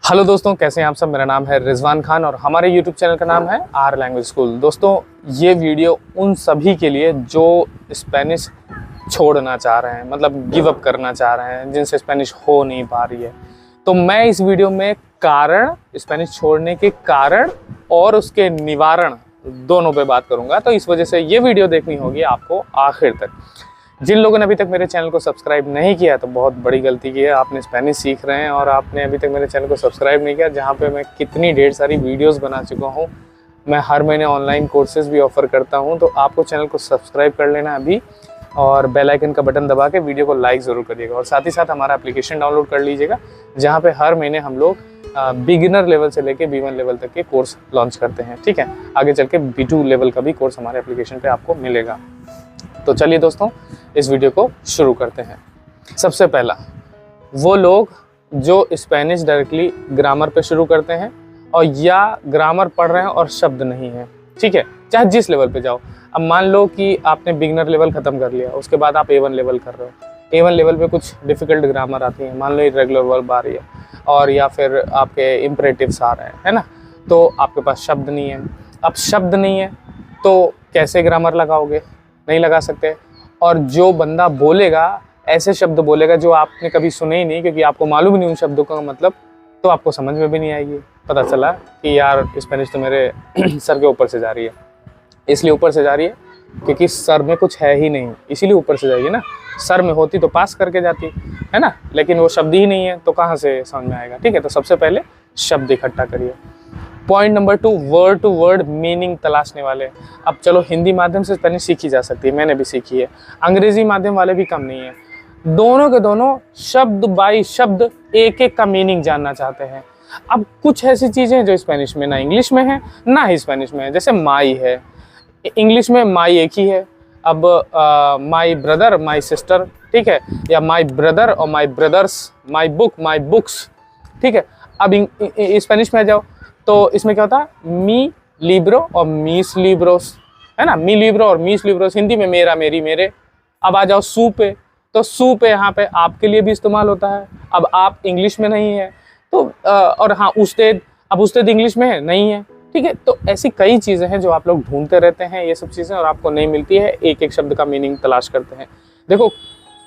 Hello दोस्तों, कैसे हैं आप सब। मेरा नाम है रिजवान खान और हमारे यूट्यूब चैनल का नाम है आर लैंग्वेज स्कूल। दोस्तों, ये वीडियो उन सभी के लिए जो स्पेनिश छोड़ना चाह रहे हैं, मतलब गिव अप करना चाह रहे हैं, जिनसे स्पेनिश हो नहीं पा रही है। तो मैं इस वीडियो में कारण, स्पेनिश छोड़ने के कारण और उसके निवारण दोनों पे बात करूंगा। तो इस वजह से ये वीडियो देखनी होगी आपको आखिर तक। जिन लोगों ने अभी तक मेरे चैनल को सब्सक्राइब नहीं किया तो बहुत बड़ी गलती की है। आपने स्पेनिश सीख रहे हैं और आपने अभी तक मेरे चैनल को सब्सक्राइब नहीं किया, जहाँ पे मैं कितनी ढेर सारी वीडियोस बना चुका हूँ। मैं हर महीने ऑनलाइन कोर्सेज भी ऑफर करता हूँ। तो आपको चैनल को सब्सक्राइब कर लेना अभी और बेल आइकन का बटन दबा के वीडियो को लाइक ज़रूर करिएगा। और साथ ही साथ हमारा एप्लीकेशन डाउनलोड कर लीजिएगा, जहाँ पर हर महीने हम लोग बिगिनर लेवल से लेके B1 लेवल तक के कोर्स लॉन्च करते हैं। ठीक है, आगे चल के B2 लेवल का भी कोर्स हमारे एप्लीकेशन पे आपको मिलेगा। तो चलिए दोस्तों, इस वीडियो को शुरू करते हैं। सबसे पहला, वो लोग जो स्पेनिश डायरेक्टली ग्रामर पे शुरू करते हैं और या ग्रामर पढ़ रहे हैं और शब्द नहीं है। ठीक है, चाहे जिस लेवल पे जाओ। अब मान लो कि आपने बिगिनर लेवल ख़त्म कर लिया, उसके बाद आप A1 लेवल कर रहे हो। A1 लेवल पे कुछ डिफ़िकल्ट ग्रामर आती है, मान लो इर्रेगुलर वर्ब आ रही है और या फिर आपके इम्परेटिव्स आ रहे हैं, है ना। तो आपके पास शब्द नहीं है। अब शब्द नहीं है तो कैसे ग्रामर लगाओगे? नहीं लगा सकते। और जो बंदा बोलेगा ऐसे शब्द बोलेगा जो आपने कभी सुने ही नहीं, क्योंकि आपको मालूम ही नहीं उन शब्दों का मतलब, तो आपको समझ में भी नहीं आएगी। पता चला कि यार स्पेनिश तो मेरे सर के ऊपर से जा रही है। इसलिए ऊपर से जा रही है क्योंकि सर में कुछ है ही नहीं, इसीलिए ऊपर से जाइए ना। सर में होती तो पास करके जाती, है ना, लेकिन वो शब्द ही नहीं है तो कहाँ से समझ में आएगा। ठीक है, तो सबसे पहले शब्द इकट्ठा करिए। Point number 2, word to word meaning तलाशने वाले। अब चलो, हिंदी माध्यम से स्पेनिश सीखी जा सकती है, मैंने भी सीखी है। अंग्रेजी माध्यम वाले भी कम नहीं है। दोनों के दोनों शब्द बाई शब्द एक एक का मीनिंग जानना चाहते हैं। अब कुछ ऐसी चीज़ें जो स्पेनिश में ना इंग्लिश में है ना ही स्पेनिश में है। जैसे माई है, इंग्लिश में माई एक ही है। अब माई ब्रदर, माई सिस्टर, ठीक है, या माई ब्रदर और my brothers, my book, my books. ठीक है, अब स्पेनिश में जाओ तो इसमें क्या होता है? मी लिब्रो और मीस लिब्रोस, है ना। मी लिब्रो और मीस लिब्रोस हिंदी में मेरा, मेरी, मेरे। अब आ जाओ सू पे, तो सू पे यहाँ पे आपके लिए भी इस्तेमाल होता है। अब आप इंग्लिश में नहीं है तो और हाँ, उस्तेद, अब उस्तेद इंग्लिश में है नहीं है। ठीक है, तो ऐसी कई चीज़ें हैं जो आप लोग ढूंढते रहते हैं, ये सब चीज़ें, और आपको नहीं मिलती है। एक एक शब्द का मीनिंग तलाश करते हैं। देखो,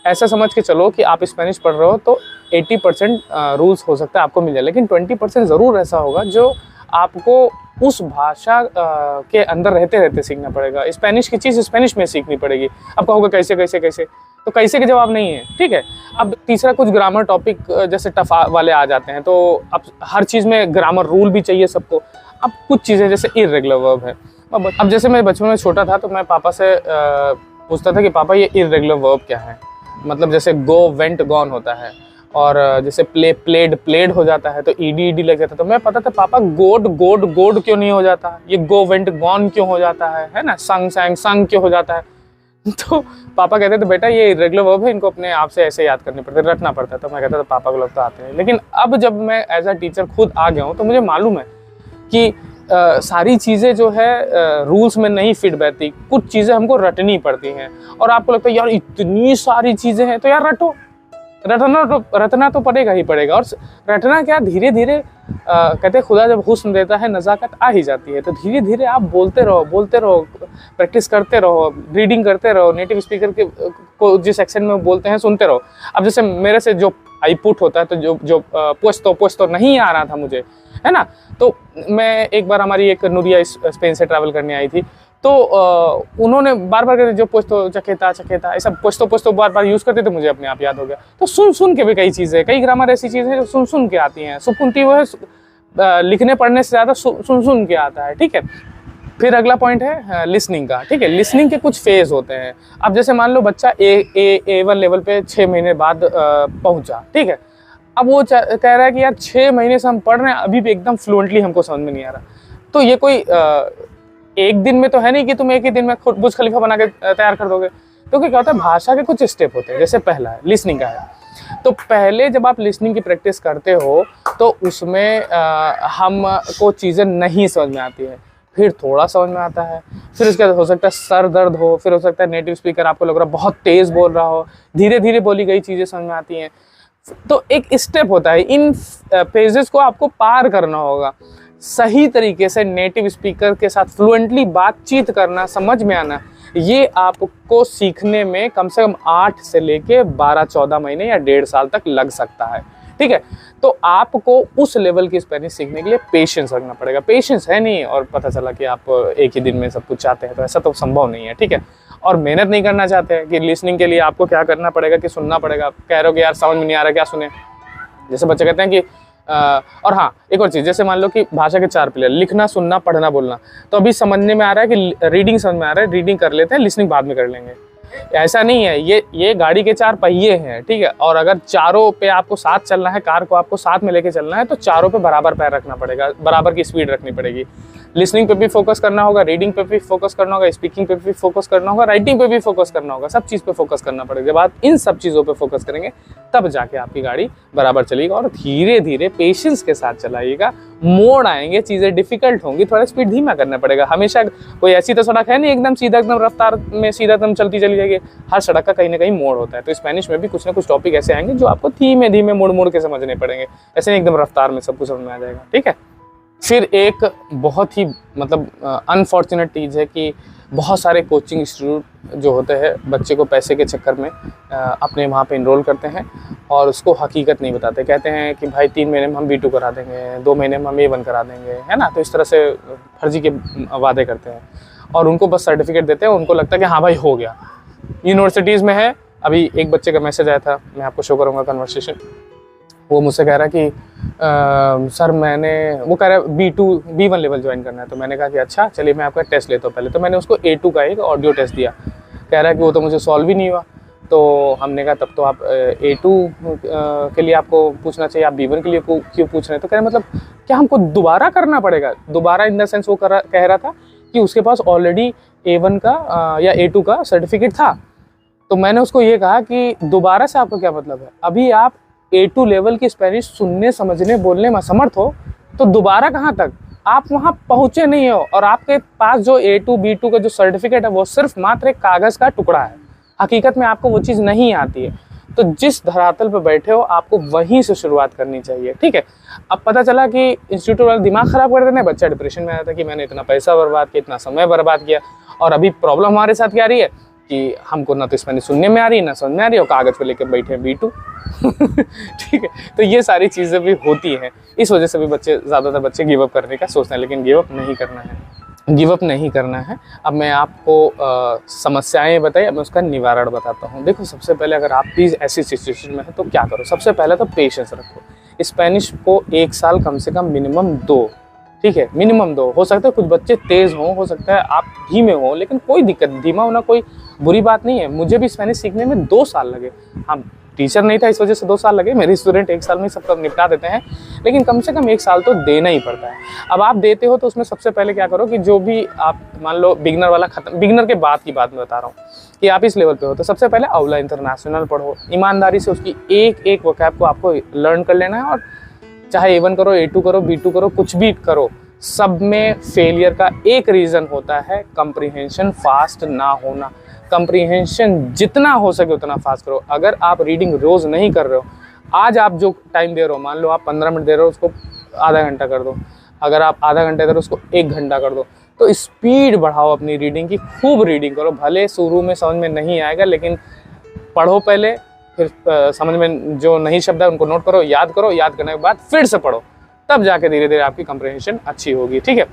ऐसा समझ के चलो कि आप स्पेनिश पढ़ रहे हो तो 80% रूल्स हो सकता है आपको मिल जाए, लेकिन 20% ज़रूर ऐसा होगा जो आपको उस भाषा के अंदर रहते रहते सीखना पड़ेगा। स्पेनिश की चीज़ स्पेनिश में सीखनी पड़ेगी। अब कहोगे कैसे कैसे कैसे, तो कैसे के जवाब नहीं है। ठीक है, अब तीसरा, कुछ ग्रामर टॉपिक जैसे टफ वाले आ जाते हैं, तो अब हर चीज़ में ग्रामर रूल भी चाहिए सबको। अब कुछ चीज़ें जैसे इर्रेगुलर वर्ब है। अब जैसे मैं बचपन में छोटा था तो मैं पापा से पूछता था कि पापा ये इर्रेगुलर वर्ब क्या है। मतलब जैसे गो, वेंट, गॉन होता है, और जैसे प्ले, प्लेड, प्लेड हो जाता है तो ईडी लग जाता है। तो मैं पता था पापा गोड, गोड, गोड क्यों नहीं हो जाता, ये गो, वेंट, गॉन क्यों हो जाता है ना। संग, सैंग, संग क्यों हो जाता है। तो पापा कहते थे बेटा ये इर्रेगुलर वर्ब है, इनको अपने आप से ऐसे याद करने पड़ते, रटना पड़ता है। तो मैं कहता था पापा को लगता आते हैं। लेकिन अब जब मैं एज अ टीचर खुद आ गया हूँ तो मुझे मालूम है कि सारी चीज़ें जो है रूल्स में नहीं फिट बैठती। कुछ चीज़ें हमको रटनी पड़ती हैं। और आपको लगता है यार इतनी सारी चीज़ें हैं, तो यार रटो, रटना तो पड़ेगा ही पड़ेगा। और रटना क्या, धीरे धीरे कहते खुदा जब हुस्न देता है नज़ाकत आ ही जाती है। तो धीरे धीरे आप बोलते रहो, प्रैक्टिस करते रहो, रीडिंग करते रहो, नेटिव स्पीकर के को जिस एक्सेंट में बोलते हैं सुनते रहो। अब जैसे मेरे से जो आई पुट होता है, तो जो पुएस्तो नहीं आ रहा था मुझे, है ना। तो मैं एक बार, हमारी एक नुरिया स्पेन से ट्रैवल करने आई थी, तो उन्होंने बार बार कहते जो पुएस्तो चखेता चखेता, ऐसा पुएस्तो बार बार यूज़ करते थे, मुझे अपने आप याद हो गया। तो सुन सुन के भी कई चीज़ें, कई ग्रामर ऐसी चीज़ें जो सुन सुन के आती हैं। सुनती वो है लिखने पढ़ने से ज़्यादा सुन सुन के आता है। ठीक है, फिर अगला पॉइंट है लिसनिंग का। ठीक है, लिसनिंग के कुछ फेज़ होते हैं। अब जैसे मान लो बच्चा A1 लेवल पे 6 महीने बाद पहुँचा। ठीक है, अब वो कह रहा है कि यार 6 महीने से हम पढ़ रहे हैं, अभी भी एकदम फ्लुएंटली हमको समझ में नहीं आ रहा। तो ये कोई एक दिन में तो है नहीं कि तुम एक ही दिन में खुद बुर्ज खलीफा बना के तैयार कर दोगे। क्योंकि क्या होता है, भाषा के कुछ स्टेप होते हैं। जैसे पहला है लिसनिंग का है। तो पहले जब आप लिसनिंग की प्रैक्टिस करते हो तो उसमें हमको चीज़ें नहीं समझ में आती है, फिर थोड़ा समझ में आता है, फिर उसके बाद हो सकता है सर दर्द हो, फिर हो सकता है नेटिव स्पीकर आपको लग रहा है बहुत तेज़ बोल रहा हो, धीरे धीरे बोली गई चीज़ें समझ में आती हैं। तो एक स्टेप होता है, इन फेजेस को आपको पार करना होगा। सही तरीके से नेटिव स्पीकर के साथ फ्लुएंटली बातचीत करना, समझ में आना, ये आपको सीखने में कम से कम 8 से लेके 12-14 महीने या 1.5 साल तक लग सकता है, ठीक है। तो आपको उस लेवल की स्पेनिश सीखने के लिए पेशेंस रखना पड़ेगा। पेशेंस है नहीं और पता चला कि आप एक ही दिन में सब कुछ चाहते हैं, तो ऐसा तो संभव नहीं है, ठीक है। और मेहनत नहीं करना चाहते हैं कि लिसनिंग के लिए आपको क्या करना पड़ेगा कि सुनना पड़ेगा। कह रहे हो कि यार समझ में नहीं आ रहा, क्या सुने। जैसे बच्चे कहते हैं कि और हाँ, एक और चीज़, जैसे मान लो कि भाषा के 4 पिलर, लिखना, सुनना, पढ़ना, बोलना, तो अभी समझने में आ रहा है कि रीडिंग समझ में आ रहा है, रीडिंग कर लेते हैं, लिसनिंग बाद में कर लेंगे। ऐसा नहीं है, ये गाड़ी के 4 पहिए हैं, ठीक है। और अगर चारों पे आपको साथ चलना है, कार को आपको साथ में लेके चलना है, तो चारों पे बराबर पैर रखना पड़ेगा, बराबर की स्पीड रखनी पड़ेगी। लिसनिंग पे भी फोकस करना होगा, रीडिंग पे भी फोकस करना होगा, स्पीकिंग पे भी फोकस करना होगा, राइटिंग पे भी फोकस करना होगा, सब चीज़ पे फोकस करना पड़ेगा। जब आप इन सब चीज़ों पे फोकस करेंगे तब जाके आपकी गाड़ी बराबर चलेगी। और धीरे धीरे पेशेंस के साथ चलाइएगा। मोड़ आएंगे, चीज़ें डिफिकल्ट होंगी, थोड़ा स्पीड धीमा करना पड़ेगा। हमेशा कोई ऐसी तो सड़क है नहीं एकदम सीधा, एकदम रफ्तार में सीधा एकदम चलती चली जाएगी। हर सड़क का कहीं ना कहीं मोड़ होता है। तो स्पेनिश में भी कुछ ना कुछ टॉपिक ऐसे आएंगे जो आपको धीमे धीमे मुड़ मुड़ के समझने पड़ेंगे, ऐसे नहीं एकदम रफ्तार में सब कुछ समझ में आ जाएगा, ठीक है। फिर एक बहुत ही मतलब अनफॉर्चुनेट चीज़ है कि बहुत सारे कोचिंग इंस्टीट्यूट जो होते हैं बच्चे को पैसे के चक्कर में अपने वहाँ पे इनरोल करते हैं और उसको हकीकत नहीं बताते। कहते हैं कि भाई 3 महीने में हम B2 करा देंगे, 2 महीने में हम A1 करा देंगे, है ना। तो इस तरह से फर्जी के वादे करते हैं और उनको बस सर्टिफिकेट देते हैं। उनको लगता है कि हाँ भाई हो गया। यूनिवर्सिटीज़ में है, अभी एक बच्चे का मैसेज आया था, मैं आपको शो करूँगा कन्वर्सेशन। वो मुझसे कह रहा कि सर वो कह रहा है B1 लेवल ज्वाइन करना है। तो मैंने कहा कि अच्छा चलिए मैं आपका टेस्ट लेता हूँ पहले। तो मैंने उसको A2 का एक ऑडियो टेस्ट दिया। कह रहा है कि वो तो मुझे सॉल्व ही नहीं हुआ। तो हमने कहा तब तो आप A2 के लिए आपको पूछना चाहिए, आप B1 के लिए क्यों पूछ रहे हैं। तो कह रहे मतलब क्या हमको दोबारा करना पड़ेगा। दोबारा इन द सेंस वो कह रहा था कि उसके पास ऑलरेडी A1 का या A2 का सर्टिफिकेट था। तो मैंने उसको ये कहा कि दोबारा से आपका क्या मतलब है। अभी आप A2 लेवल की स्पेनिश सुनने, समझने, बोलने में असमर्थ हो तो दोबारा कहाँ तक, आप वहाँ पहुँचे नहीं हो। और आपके पास जो A2 B2 का जो सर्टिफिकेट है वो सिर्फ मात्र एक कागज़ का टुकड़ा है। हकीकत में आपको वो चीज़ नहीं आती है। तो जिस धरातल पर बैठे हो आपको वहीं से शुरुआत करनी चाहिए, ठीक है। अब पता चला कि इंस्टीट्यूट वाले दिमाग ख़राब कर देते हैं, बच्चा डिप्रेशन में आया था कि मैंने इतना पैसा बर्बाद किया, इतना समय बर्बाद किया। और अभी प्रॉब्लम हमारे साथ क्या आ रही है कि हमको ना तो स्पेनिश सुनने में आ रही है ना समझ में आ रही है और कागज़ पे लेकर बैठे हैं B2 ठीक है। तो ये सारी चीज़ें भी होती हैं। इस वजह से भी ज़्यादातर बच्चे गिव अप करने का सोचते हैं, लेकिन गिव अप नहीं करना है, गिव अप नहीं करना है। अब मैं आपको समस्याएं बताई, अब मैं उसका निवारण बताता हूँ। देखो सबसे पहले अगर आप भी ऐसी सिचुएशन में है तो क्या करो। सबसे पहले तो पेशेंस रखो। स्पेनिश को 1 साल कम से कम मिनिमम 2, ठीक है, मिनिमम 2। हो सकता है कुछ बच्चे तेज़ हों, हो सकता है आप धीमे हों, लेकिन कोई दिक्कत, धीमा होना कोई बुरी बात नहीं है। मुझे भी स्पेनिश सीखने में 2 साल लगे। हाँ टीचर नहीं था इस वजह से 2 साल लगे, मेरे स्टूडेंट 1 साल में सबका निपटा देते हैं, लेकिन कम से कम 1 साल तो देना ही पड़ता है। अब आप देते हो तो उसमें सबसे पहले क्या करो कि जो भी आप मान लो बिगनर वाला खत्म, बिगनर के बाद की बात मैं बता रहा हूँ कि आप इस लेवल पे हो तो सबसे पहले अवला इंटरनेशनल पढ़ो। ईमानदारी से उसकी एक वोकैब को आपको लर्न कर लेना है। और चाहे A1 करो, A2 करो, B2 करो, कुछ भी करो, सब में फेलियर का एक रीज़न होता है कंप्रीहेंशन फास्ट ना होना। कंप्रीहेंशन जितना हो सके उतना फास्ट करो। अगर आप रीडिंग रोज़ नहीं कर रहे हो, आज आप जो टाइम दे रहे हो, मान लो आप 15 मिनट दे रहे हो, उसको आधा घंटा कर दो। अगर आप आधा घंटा दे रहे हो उसको 1 घंटा कर दो। तो स्पीड बढ़ाओ अपनी रीडिंग की, खूब रीडिंग करो। भले शुरू में समझ में नहीं आएगा, लेकिन पढ़ो पहले, फिर समझ में जो नहीं शब्द है उनको नोट करो, याद करो, याद करने के बाद फिर से पढ़ो, तब जाके धीरे धीरे आपकी कंप्रीहेंशन अच्छी होगी, ठीक है।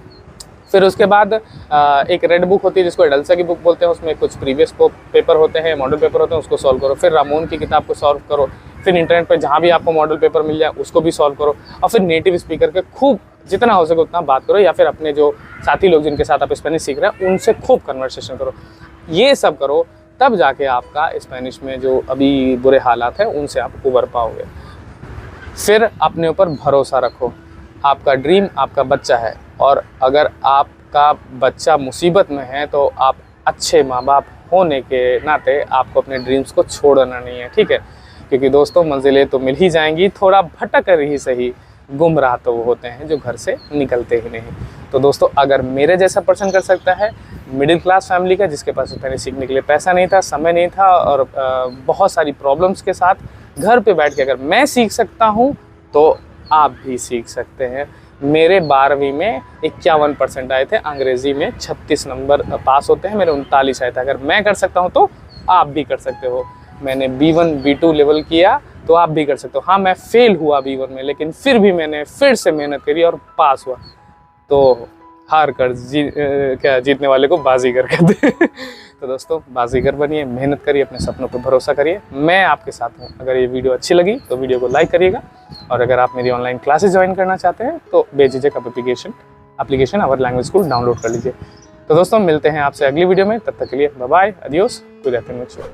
फिर उसके बाद एक रेड बुक होती है जिसको एडल्सा की बुक बोलते हैं, उसमें कुछ प्रीवियस पेपर होते हैं, मॉडल पेपर होते हैं, उसको सॉल्व करो। फिर रामोन की किताब को सॉल्व करो। फिर इंटरनेट पर जहाँ भी आपको मॉडल पेपर मिल जाए उसको भी सॉल्व करो। और फिर नेटिव स्पीकर के खूब जितना हो सके उतना बात करो, या फिर अपने जो साथी लोग जिनके साथ आप स्पेनिश सीख रहे हैं उनसे खूब कन्वर्सेशन करो। ये सब करो, तब जाके आपका स्पेनिश में जो अभी बुरे हालात हैं उनसे आप उबर पाओगे। फिर अपने ऊपर भरोसा रखो। आपका ड्रीम आपका बच्चा है, और अगर आपका बच्चा मुसीबत में है तो आप अच्छे माँ बाप होने के नाते आपको अपने ड्रीम्स को छोड़ना नहीं है, ठीक है। क्योंकि दोस्तों मंजिलें तो मिल ही जाएंगी, थोड़ा भटक कर ही सही, गुमराह तो वो होते हैं जो घर से निकलते ही नहीं। तो दोस्तों अगर मेरे जैसा पर्सन कर सकता है, मिडिल क्लास फैमिली का जिसके पास स्पेनिश सीखने के लिए पैसा नहीं था, समय नहीं था, और बहुत सारी प्रॉब्लम्स के साथ घर पे बैठ के अगर मैं सीख सकता हूँ तो आप भी सीख सकते हैं। मेरे 12वीं में 51% आए थे, अंग्रेज़ी में 36 नंबर पास होते हैं, मेरे 39 आए थे। अगर मैं कर सकता हूँ तो आप भी कर सकते हो। मैंने B1 B2 लेवल किया तो आप भी कर सकते हो। हाँ, मैं फेल हुआ B1 में, लेकिन फिर भी मैंने फिर से मेहनत करी और पास हुआ। तो हार कर जीतने वाले को बाजीगर कहते हैं। तो दोस्तों, बाजीगर बनिए, मेहनत करिए, अपने सपनों पर भरोसा करिए। मैं आपके साथ हूँ। अगर ये वीडियो अच्छी लगी तो वीडियो को लाइक करिएगा, और अगर आप मेरी ऑनलाइन क्लासेस ज्वाइन करना चाहते हैं तो बेझिझक application our language school download कर लीजिए। तो दोस्तों, मिलते हैं आपसे अगली वीडियो में। तब तक के लिए बाय बाय, अडियोस, कुइदाते मुचो।